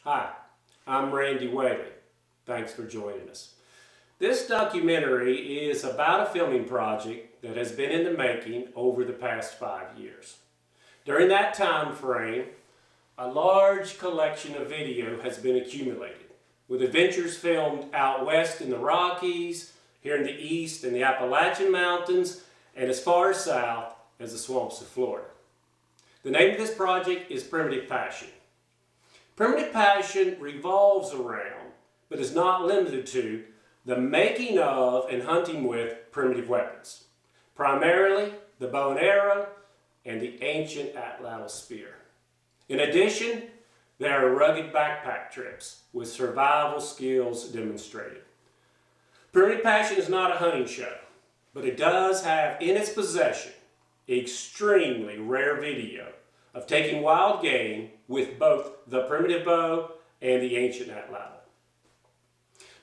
Hi, I'm Randy Whaley. Thanks for joining us. This documentary is about a filming project that has been in the making over the past 5 years. During that time frame, a large collection of video has been accumulated, with adventures filmed out west in the Rockies, here in the east in the Appalachian Mountains, and as far south as the swamps of Florida. The name of this project is Primitive Passion. Primitive Passion revolves around, but is not limited to, the making of and hunting with primitive weapons, primarily the bow and arrow and the ancient atlatl spear. In addition, there are rugged backpack trips with survival skills demonstrated. Primitive Passion is not a hunting show, but it does have in its possession extremely rare video of taking wild game with both the primitive bow and the ancient atlatl.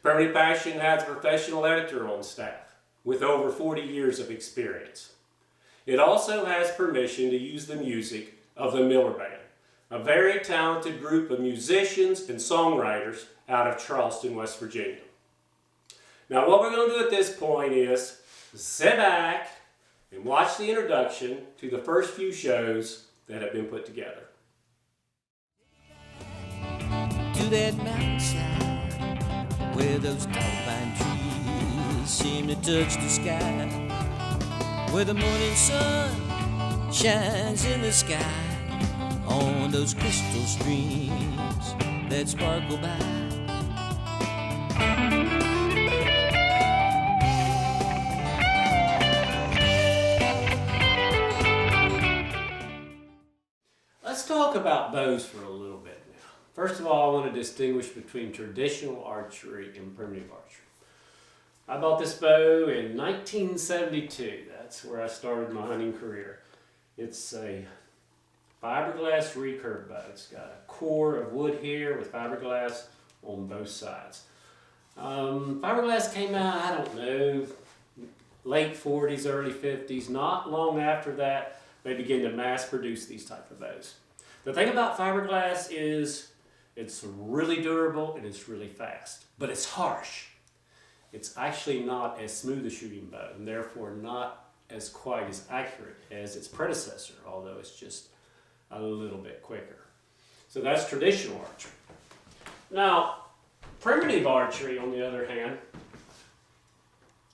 Primitive Passion has a professional editor on staff with over 40 years of experience. It also has permission to use the music of the Miller Band, a very talented group of musicians and songwriters out of Charleston, West Virginia. Now what we're going to do at this point is sit back and watch the introduction to the first few shows that have been put together. To that mountainside where those tall pine trees seem to touch the sky, where the morning sun shines in the sky on those crystal streams that sparkle by. Let's talk about bows for a little bit now. First of all, I want to distinguish between traditional archery and primitive archery. I bought this bow in 1972. That's where I started my hunting career. It's a fiberglass recurve bow. It's got a core of wood here with fiberglass on both sides. Fiberglass came out, I don't know, late 40s, early 50s. Not long after that, they began to mass produce these type of bows. The thing about fiberglass is it's really durable and it's really fast, but it's harsh. It's actually not as smooth a shooting bow and therefore not as quite as accurate as its predecessor, although it's just a little bit quicker. So that's traditional archery. Now, primitive archery, on the other hand,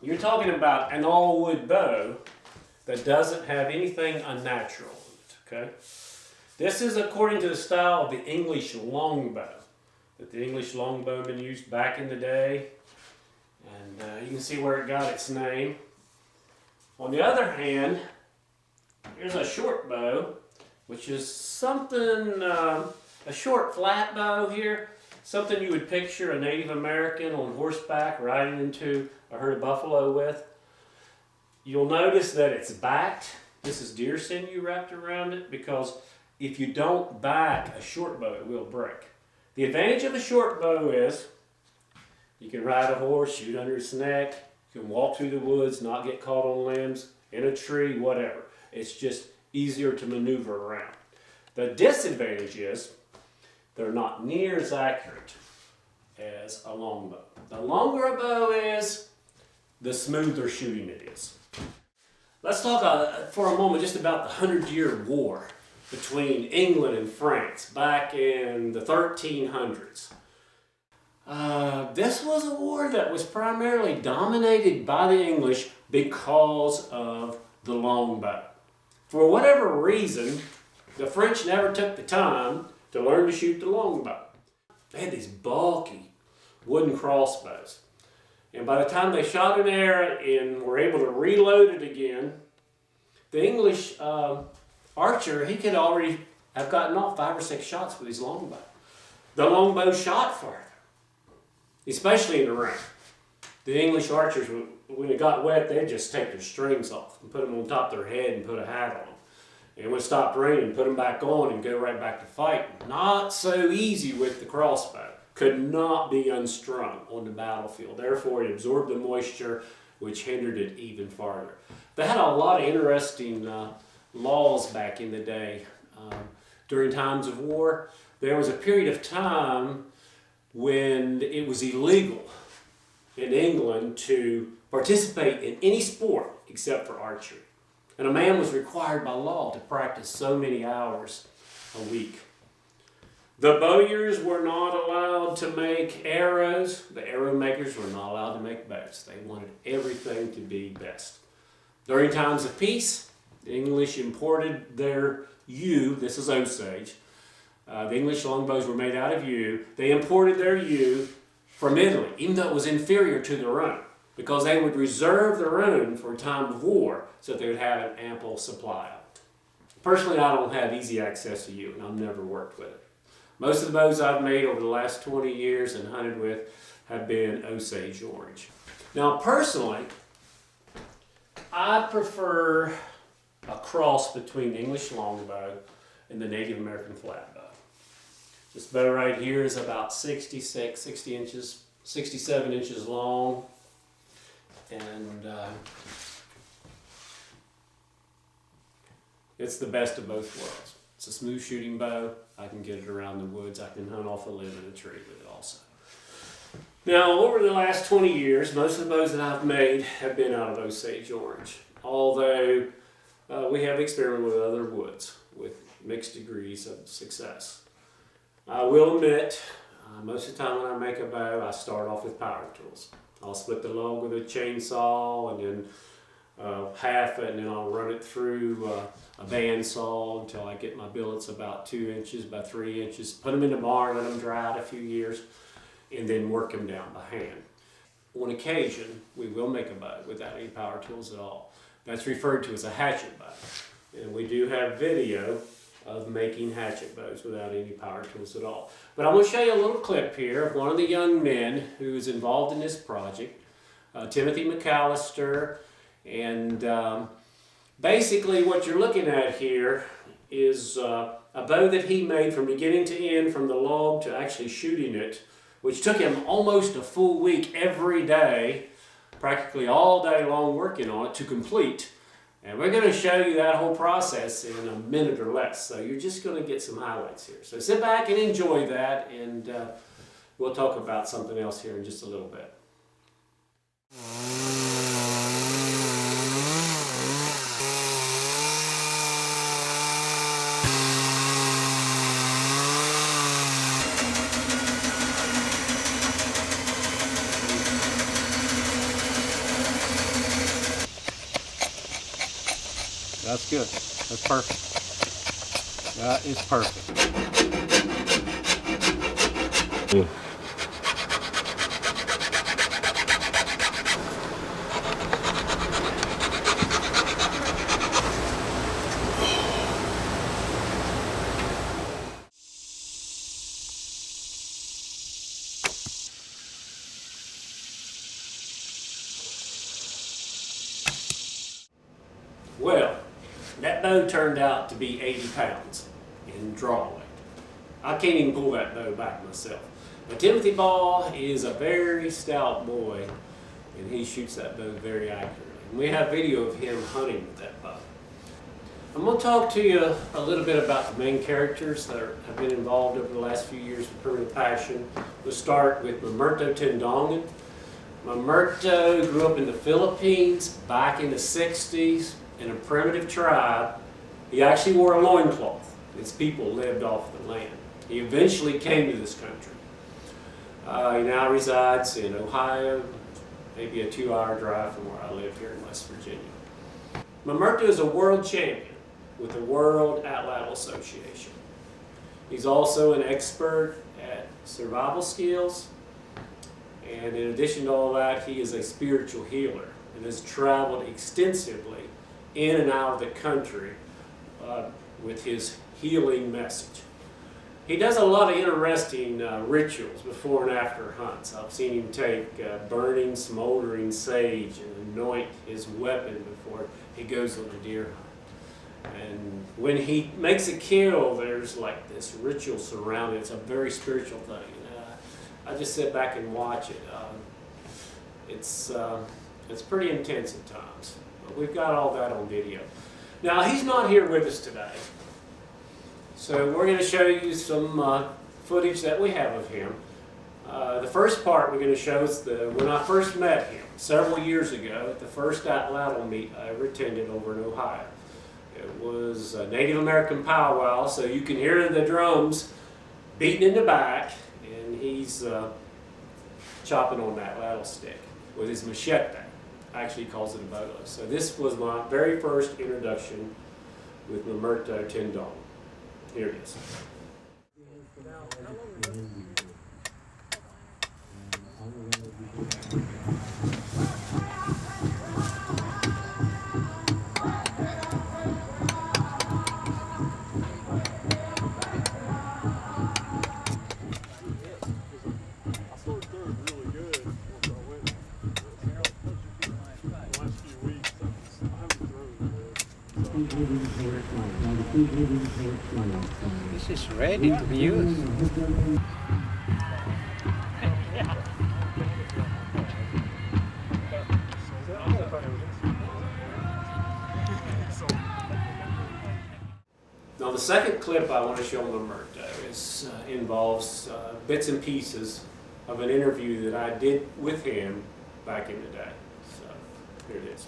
you're talking about an all-wood bow that doesn't have anything unnatural in it, okay? This is according to the style of the English longbow, that the English longbowmen used back in the day, and you can see where it got its name. On the other hand, here's a short bow, which is something, a short flat bow here, something you would picture a Native American on horseback riding into a herd of buffalo with. You'll notice that it's backed. This is deer sinew wrapped around it, because if you don't back a short bow, it will break. The advantage of a short bow is you can ride a horse, shoot under its neck, you can walk through the woods, not get caught on limbs, in a tree, whatever. It's just easier to maneuver around. The disadvantage is they're not near as accurate as a longbow. The longer a bow is, the smoother shooting it is. Let's talk for a moment just about the 100-Year War between England and France back in the 1300s. This was a war that was primarily dominated by the English because of the longbow. For whatever reason, the French never took the time to learn to shoot the longbow. They had these bulky wooden crossbows. And by the time they shot an arrow and were able to reload it again, the English archer, he could already have gotten off 5 or 6 shots with his longbow. The longbow shot farther, especially in the rain. The English archers, when it got wet, they'd just take their strings off and put them on top of their head and put a hat on them. And when it stopped raining, put them back on and go right back to fighting. Not so easy with the crossbow. Could not be unstrung on the battlefield. Therefore, it absorbed the moisture, which hindered it even farther. They had a lot of interesting laws back in the day. during times of war. There was a period of time when it was illegal in England to participate in any sport except for archery. And a man was required by law to practice so many hours a week. The bowyers were not allowed to make arrows. The arrow makers were not allowed to make bows. They wanted everything to be best. During times of peace, the English imported their yew. This is Osage. The English longbows were made out of yew. They imported their yew from Italy, even though it was inferior to their own, because they would reserve their own for a time of war so that they would have an ample supply of it. Personally, I don't have easy access to yew, and I've never worked with it. Most of the bows I've made over the last 20 years and hunted with have been Osage orange. Now, personally, I prefer a cross between the English longbow and the Native American flatbow. This bow right here is about 67 inches long, and it's the best of both worlds. It's a smooth shooting bow. I can get it around the woods. I can hunt off a limb in a tree with it also. Now, over the last 20 years, most of the bows that I've made have been out of Osage orange, although we have experimented with other woods with mixed degrees of success. I will admit, most of the time when I make a bow, I start off with power tools. I'll split the log with a chainsaw and then half it, and then I'll run it through a bandsaw until I get my billets about 2 inches by 3 inches. Put them in the barn, let them dry out a few years, and then work them down by hand. On occasion, we will make a bow without any power tools at all. That's referred to as a hatchet bow. And we do have video of making hatchet bows without any power tools at all. But I'm going to show you a little clip here of one of the young men who is involved in this project, Timothy McAllister. And basically what you're looking at here is a bow that he made from beginning to end, from the log to actually shooting it, which took him almost a full week every day, practically all day long working on it to complete. And we're going to show you that whole process in a minute or less. So you're just going to get some highlights here. So sit back and enjoy that, and we'll talk about something else here in just a little bit. That's good. That's perfect. That is perfect. Well, that bow turned out to be 80 pounds in draw weight. I can't even pull that bow back myself. But Timothy Ball is a very stout boy, and he shoots that bow very accurately. And we have video of him hunting with that bow. I'm going to talk to you a little bit about the main characters that have been involved over the last few years with Primitive Passion. We'll start with Merto Tindongan. Merto grew up in the Philippines back in the 60s in a primitive tribe. He actually wore a loincloth. His people lived off the land. He eventually came to this country. He now resides in Ohio, maybe a 2-hour drive from where I live here in West Virginia. Merto is a world champion with the World Atlatl Association. He's also an expert at survival skills, and in addition to all that, he is a spiritual healer and has traveled extensively in and out of the country with his healing message. He does a lot of interesting rituals before and after hunts. I've seen him take burning, smoldering sage and anoint his weapon before he goes on a deer hunt. And when he makes a kill, there's like this ritual surrounding it. It's a very spiritual thing. I just sit back and watch it. It's pretty intense at times. But we've got all that on video. Now, he's not here with us today. So we're going to show you some footage that we have of him. The first part we're going to show is when I first met him several years ago at the first atlatl meet I ever attended over in Ohio. It was a Native American powwow, so you can hear the drums beating in the back, and he's chopping on that atlatl stick with his machete. Actually, he calls it a bolo. So this was my very first introduction with the Merto tendon. Here it is. This is ready to be used. Now the second clip I want to show on the Merto involves bits and pieces of an interview that I did with him back in the day. So here it is.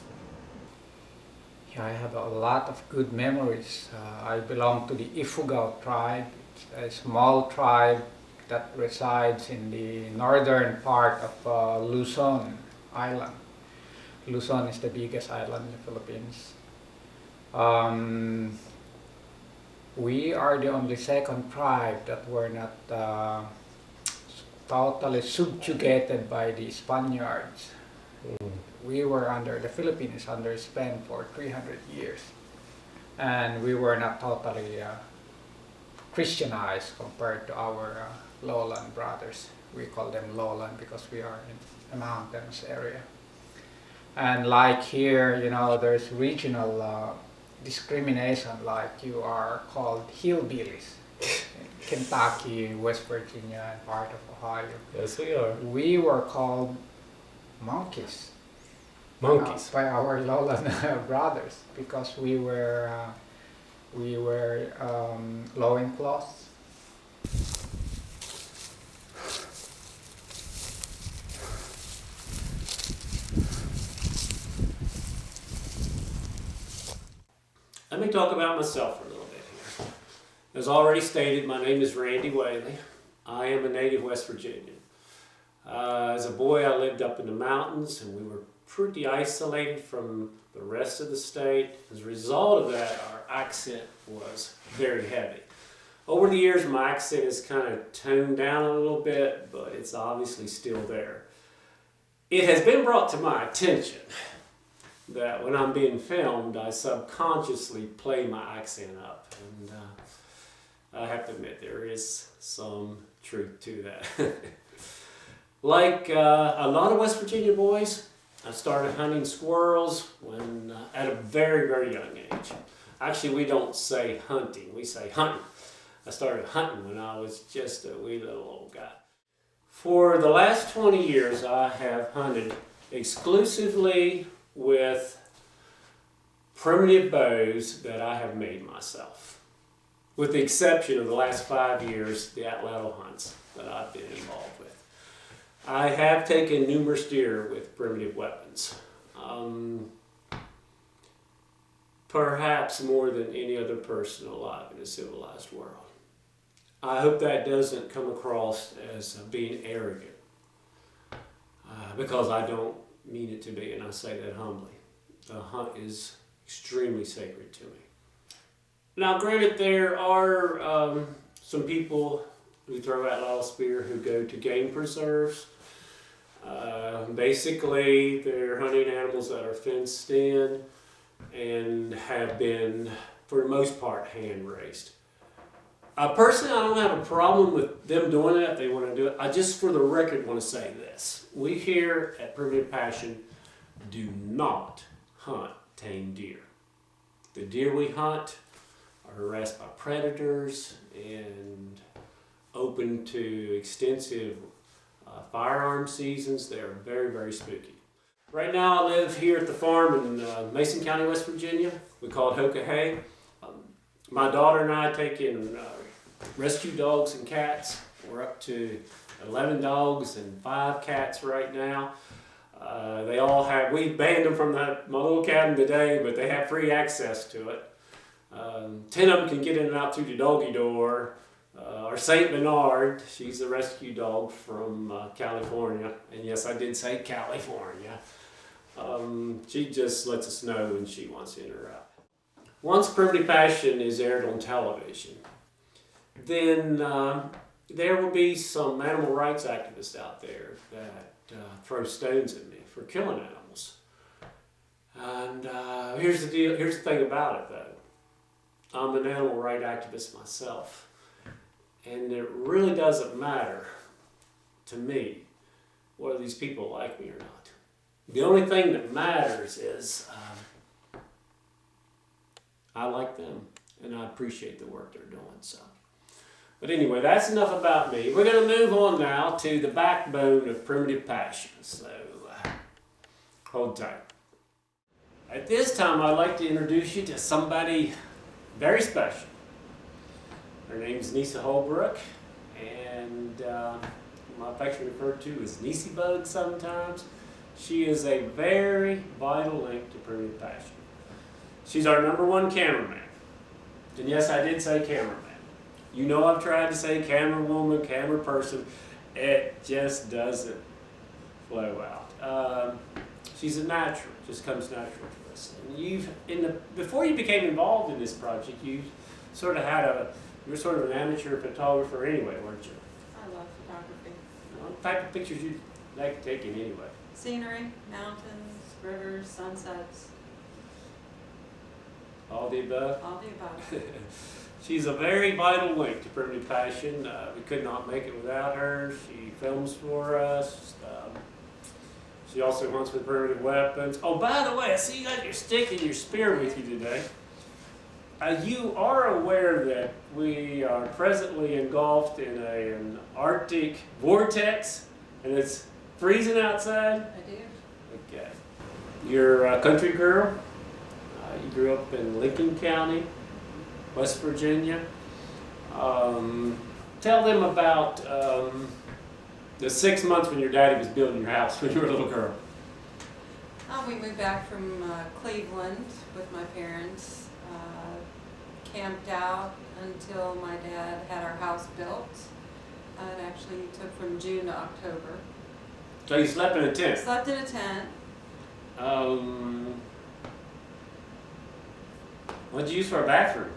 I have a lot of good memories. I belong to the Ifugao tribe. It's a small tribe that resides in the northern part of Luzon Island. Luzon is the biggest island in the Philippines. We are the only second tribe that were not totally subjugated by the Spaniards. We were under, the Philippines under Spain for 300 years, and we were not totally Christianized compared to our lowland brothers. We call them lowland because we are in a mountainous area. And like here, you know, there's regional discrimination, like you are called hillbillies in Kentucky, West Virginia, and part of Ohio. Yes, we are. We were called monkeys. Monkeys. By our lowland brothers, because we were loincloths. Let me talk about myself for a little bit here. As already stated, my name is Randy Whaley. I am a native West Virginian. As a boy, I lived up in the mountains, and we were pretty isolated from the rest of the state. As a result of that, our accent was very heavy. Over the years, my accent has kind of toned down a little bit, but it's obviously still there. It has been brought to my attention that when I'm being filmed, I subconsciously play my accent up, and I have to admit there is some truth to that. Like a lot of West Virginia boys, I started hunting squirrels when at a very, very young age. Actually, we don't say hunting, we say hunting. I started hunting when I was just a wee little old guy. For the last 20 years, I have hunted exclusively with primitive bows that I have made myself, with the exception of the last 5 years, the atlatl hunts that I've been involved with. I have taken numerous deer with primitive weapons, perhaps more than any other person alive in a civilized world. I hope that doesn't come across as being arrogant, because I don't mean it to be, and I say that humbly. The hunt is extremely sacred to me. Now, granted, there are some people who throw atlatl spear who go to game preserves. Basically, they're hunting animals that are fenced in and have been, for the most part, hand raised. Personally, I don't have a problem with them doing that if they want to do it. I just, for the record, want to say this. We here at Primitive Passion do not hunt tame deer. The deer we hunt are harassed by predators and open to extensive firearm seasons. They're very, very spooky. Right now I live here at the farm in Mason County, West Virginia. We call it Hoka Hay. My daughter and I take in rescue dogs and cats. We're up to 11 dogs and 5 cats right now. They all have, we banned them from my little cabin today, but they have free access to it. 10 of them can get in and out through the doggy door. Our Saint Bernard, she's a rescue dog from California. And yes, I did say California. She just lets us know when she wants in or out. Once Primitive Passion is aired on television, then there will be some animal rights activists out there that throw stones at me for killing animals. And here's the deal. Here's the thing about it, though. I'm an animal rights activist myself, and it really doesn't matter to me whether these people like me or not. The only thing that matters is I like them, and I appreciate the work they're doing. So, but anyway, that's enough about me. We're going to move on now to the backbone of Primitive Passion. So, hold tight. At this time, I'd like to introduce you to somebody very special. Her name's Nisa Holbrook, and my affectionately referred to as Nisi Bug sometimes. She is a very vital link to Primitive Passion. She's our #1 cameraman. And yes, I did say cameraman. You know I've tried to say camera woman, camera person. It just doesn't flow out. She's a natural, just comes natural to us. And before you became involved in this project, you sort of you were sort of an amateur photographer anyway, weren't you? I love photography. What type of pictures you like taking anyway? Scenery, mountains, rivers, sunsets, All the above? all the above. She's a very vital link to Primitive Passion. We could not make it without her. She films for us. She also hunts with primitive weapons. Oh, by the way, I see you got your stick and your spear with you today. You are aware that we are presently engulfed in an Arctic vortex, and it's freezing outside? I do. Okay. You're a country girl. You grew up in Lincoln County, West Virginia. Tell them about the 6 months when your daddy was building your house when you were a little girl. We moved back from Cleveland with my parents. Camped out until my dad had our house built. It actually took from June to October. So you slept in a tent? Slept in a tent. What'd you use for a bathroom?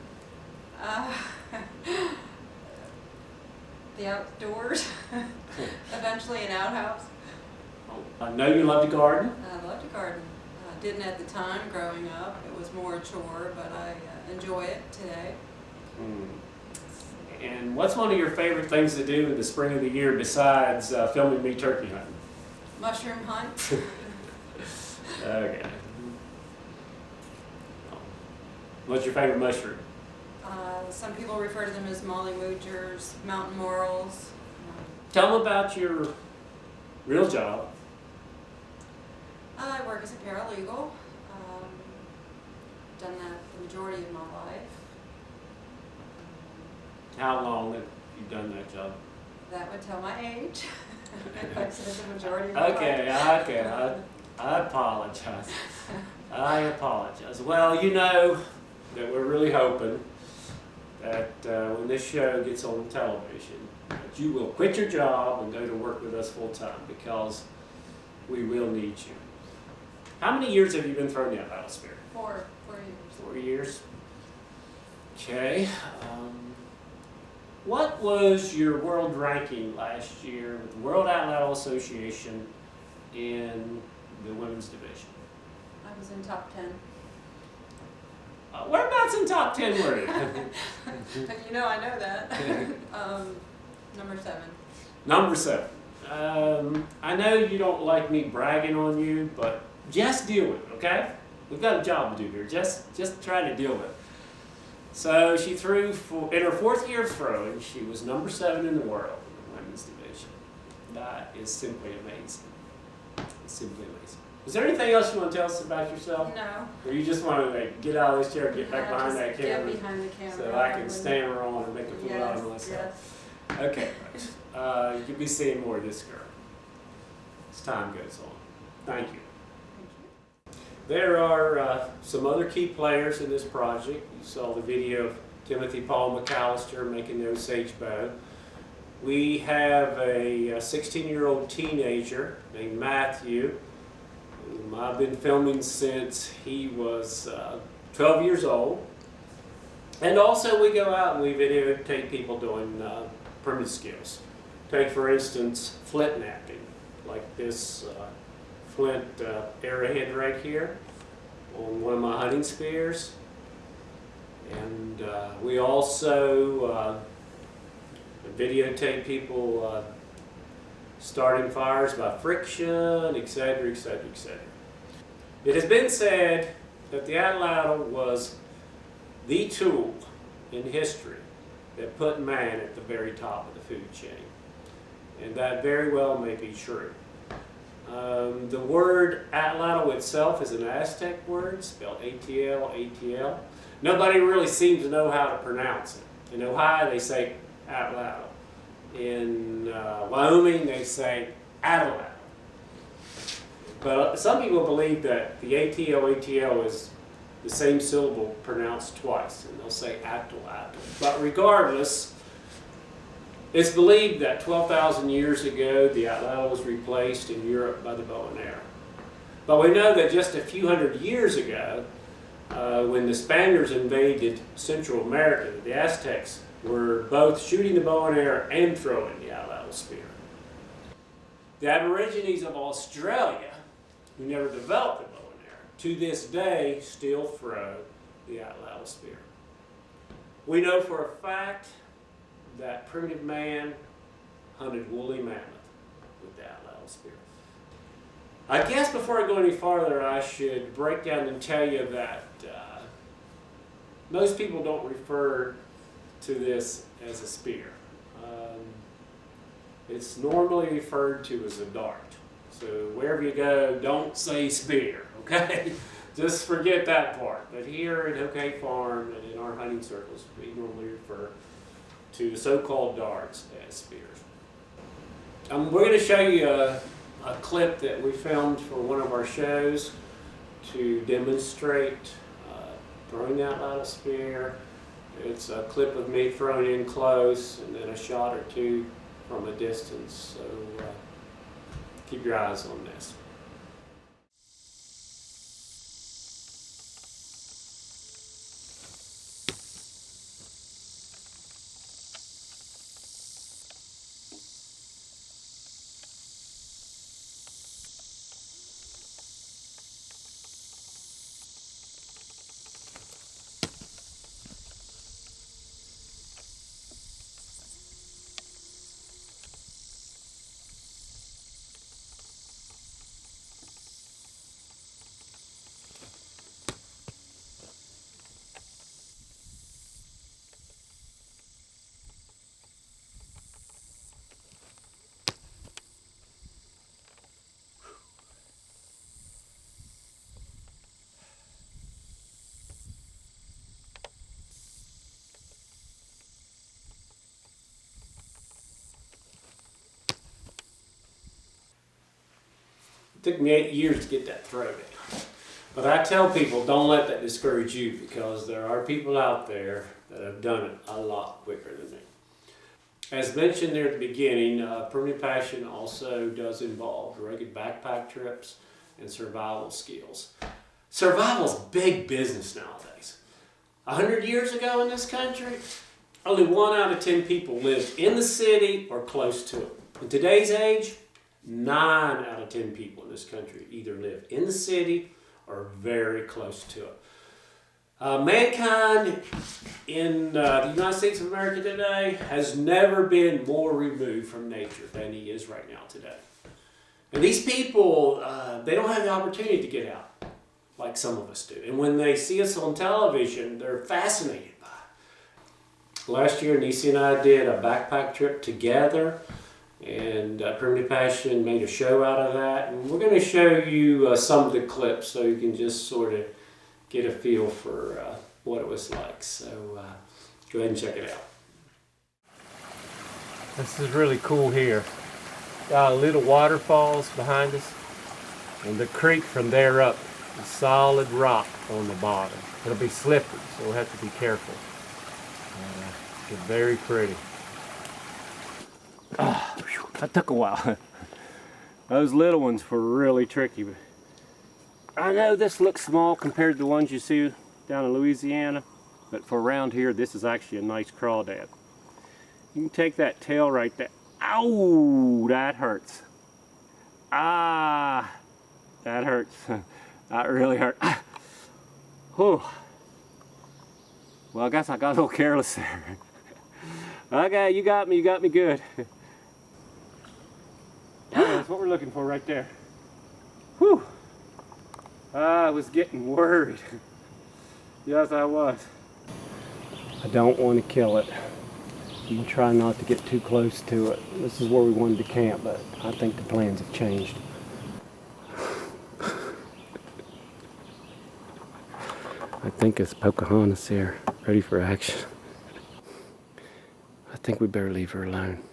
The outdoors. Eventually an outhouse. I know you love to garden. I love to garden. Didn't at the time growing up. It was more a chore, but I enjoy it today. And what's one of your favorite things to do in the spring of the year besides filming me turkey hunting? Mushroom hunt. Okay. What's your favorite mushroom? Some people refer to them as molly moogers, mountain morels. Tell them about your real job. I work as a paralegal. Done that the majority of my life. How long have you done that job? That would tell my age. If I said the majority of my life. Okay. I apologize. I apologize. Well, you know that we're really hoping that when this show gets on television, that you will quit your job and go to work with us full time, because we will need you. How many years have you been throwing the atlatl? 4 years. 4 years. Okay. What was your world ranking last year with the World Atlatl Association in the women's division? I was in top 10. Whereabouts in top 10 were you? You know I know that. Number 7. Number 7. I know you don't like me bragging on you, but just deal with it, okay? We've got a job to do here. Just try to deal with it. So she threw, in her 4th year of throwing, she was number 7 in the world in the women's division. That is simply amazing. It's simply amazing. Is there anything else you want to tell us about yourself? No. Or you just want to get out of this chair and get back No, behind just that get camera behind the camera. so I can stammer on and make a fool out of Yes, myself? yes. Okay, folks. You'll be seeing more of this girl as time goes on. Thank you. There are some other key players in this project. You saw the video of Timothy Paul McAllister making the Osage bow. We have a 16-year-old teenager named Matthew, whom I've been filming since he was 12 years old. And also we go out and we videotape people doing primitive skills. Take, for instance, flint knapping, like this flint arrowhead right here on one of my hunting spears. And we also videotape people starting fires by friction, etc., etc., etc. It has been said that the atlatl was the tool in history that put man at the very top of the food chain. And that very well may be true. The word atlatl itself is an Aztec word, spelled A-T-L, A-T-L. Nobody really seems to know how to pronounce it. In Ohio, they say atlatl. In Wyoming, they say atlatl. But some people believe that the ATL, ATL is the same syllable pronounced twice, and they'll say atl, atl. But regardless, it's believed that 12,000 years ago, the atlatl was replaced in Europe by the bow and arrow. But we know that just a few hundred years ago, when the Spaniards invaded Central America, the Aztecs were both shooting the bow and arrow and throwing the atlatl spear. The Aborigines of Australia, who never developed the bow and arrow, to this day still throw the atlatl spear. We know for a fact that primitive man hunted woolly mammoth with the atlatl spear. I guess before I go any farther, I should break down and tell you that most people don't refer to this as a spear. It's normally referred to as a dart. So wherever you go, don't say spear, okay? Just forget that part. But here at Oak Farm and in our hunting circles, we normally refer to the so-called darts as spears. We're going to show you a clip that we filmed for one of our shows to demonstrate throwing that atlatl spear. It's a clip of me throwing in close and then a shot or two from a distance. So keep your eyes on this. It took me 8 years to get that throw down. But I tell people, don't let that discourage you, because there are people out there that have done it a lot quicker than me. As mentioned there at the beginning, Primitive Passion also does involve rugged backpack trips and survival skills. Survival's big business nowadays. 100 years ago in this country, only 1 out of 10 people lived in the city or close to it. In today's age, 9 out of 10 people in this country either live in the city or very close to it. Mankind in the United States of America today has never been more removed from nature than he is right now today. And these people, they don't have the opportunity to get out like some of us do. And when they see us on television, they're fascinated by it. Last year, Nisa and I did a backpack trip together And Primitive Passion made a show out of that. And we're going to show you some of the clips so you can just sort of get a feel for what it was like. So go ahead and check it out. This is really cool here. Got little waterfalls behind us. And the creek from there up is solid rock on the bottom. It'll be slippery, so we'll have to be careful. It's very pretty. That took a while. Those little ones were really tricky. But I know this looks small compared to the ones you see down in Louisiana, but for around here, this is actually a nice crawdad. You can take that tail right there. Ow, that hurts. Ah, that hurts. That really hurt. Whew. Well, I guess I got a little careless there. Okay, you got me good. That's what we're looking for right there. Whew. I was getting worried. Yes, I was. I don't want to kill it. I'm going to try not to get too close to it. This is where we wanted to camp, but I think the plans have changed. I think it's Pocahontas here, ready for action. I think we better leave her alone.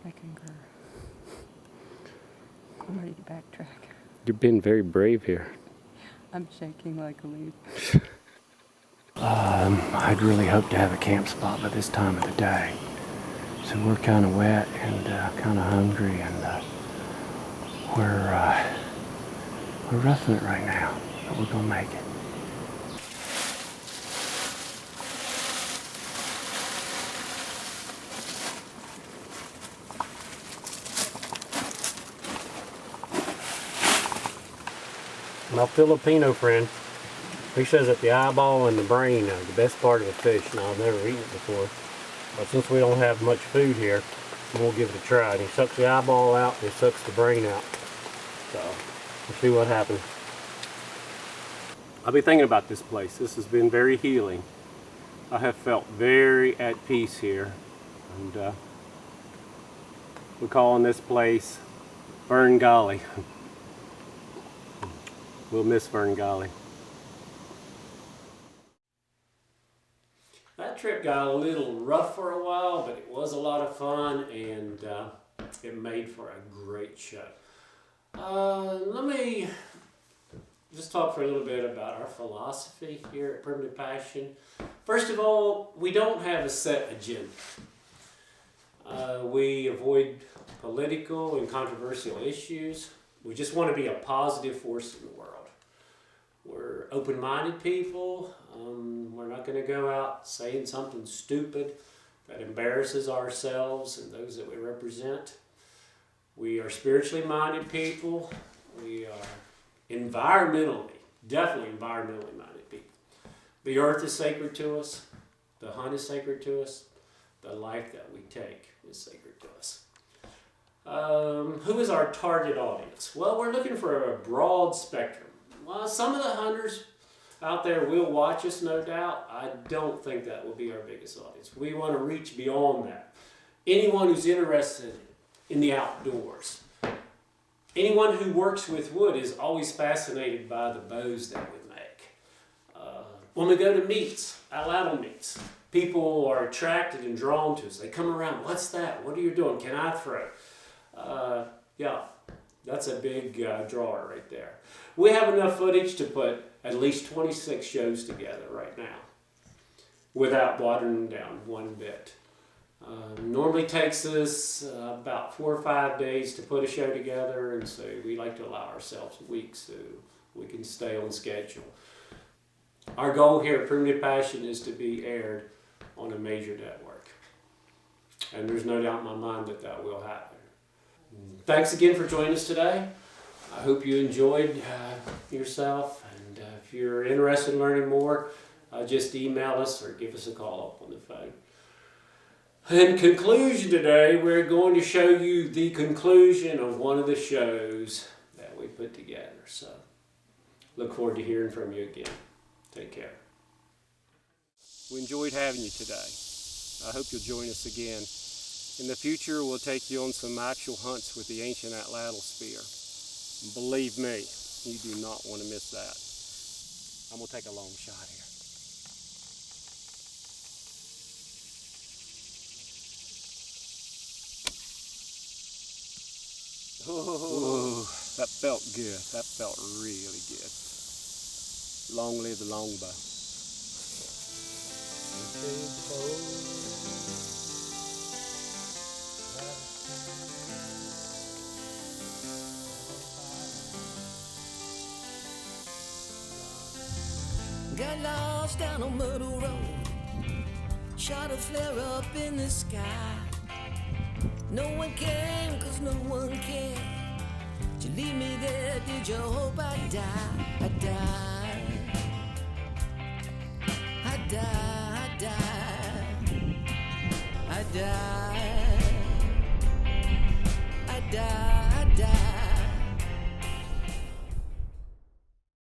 I concur. I'm ready to backtrack. You've been very brave here. I'm shaking like a leaf. I'd really hoped to have a camp spot by this time of the day. So we're kind of wet and kind of hungry, and we're roughing it right now, but we're gonna make it. My Filipino friend, he says that the eyeball and the brain are the best part of the fish, and I've never eaten it before. But since we don't have much food here, we'll give it a try. And he sucks the eyeball out and he sucks the brain out. So, we'll see what happens. I've been thinking about this place. This has been very healing. I have felt very at peace here. And we're calling this place Fern Gully. We'll miss Fern Gully. That trip got a little rough for a while, but it was a lot of fun, and it made for a great show. Let me just talk for a little bit about our philosophy here at Primitive Passion. First of all, we don't have a set agenda. We avoid political and controversial issues. We just want to be a positive force in the world. We're open-minded people. We're not going to go out saying something stupid that embarrasses ourselves and those that we represent. We are spiritually minded people. We are definitely environmentally minded people. The earth is sacred to us. The hunt is sacred to us. The life that we take is sacred to us. Who is our target audience? Well, we're looking for a broad spectrum. Well, some of the hunters out there will watch us, no doubt. I don't think that will be our biggest audience. We want to reach beyond that. Anyone who's interested in the outdoors. Anyone who works with wood is always fascinated by the bows that we make. When we go to meets, atlatl meets, people are attracted and drawn to us. They come around, what's that? What are you doing? Can I throw? Yeah, that's a big drawer right there. We have enough footage to put at least 26 shows together right now without watering them down one bit. Normally takes us about 4 or 5 days to put a show together, and so we like to allow ourselves weeks so we can stay on schedule. Our goal here at Primitive Passion is to be aired on a major network, and there's no doubt in my mind that that will happen. Thanks again for joining us today. I hope you enjoyed yourself, and if you're interested in learning more, just email us or give us a call up on the phone. In conclusion today, we're going to show you the conclusion of one of the shows that we put together. So, look forward to hearing from you again. Take care. We enjoyed having you today. I hope you'll join us again In the future, we'll take you on some actual hunts with the ancient atlatl spear. And believe me, you do not want to miss that. I'm going to take a long shot here. Oh, that felt good. That felt really good. Long live the longbow. Got lost down on Merto Road, shot a flare up in the sky. No one came, cause no one cared. Did you leave me there? Did you hope I'd die? I died. I died. I died. I died. I died.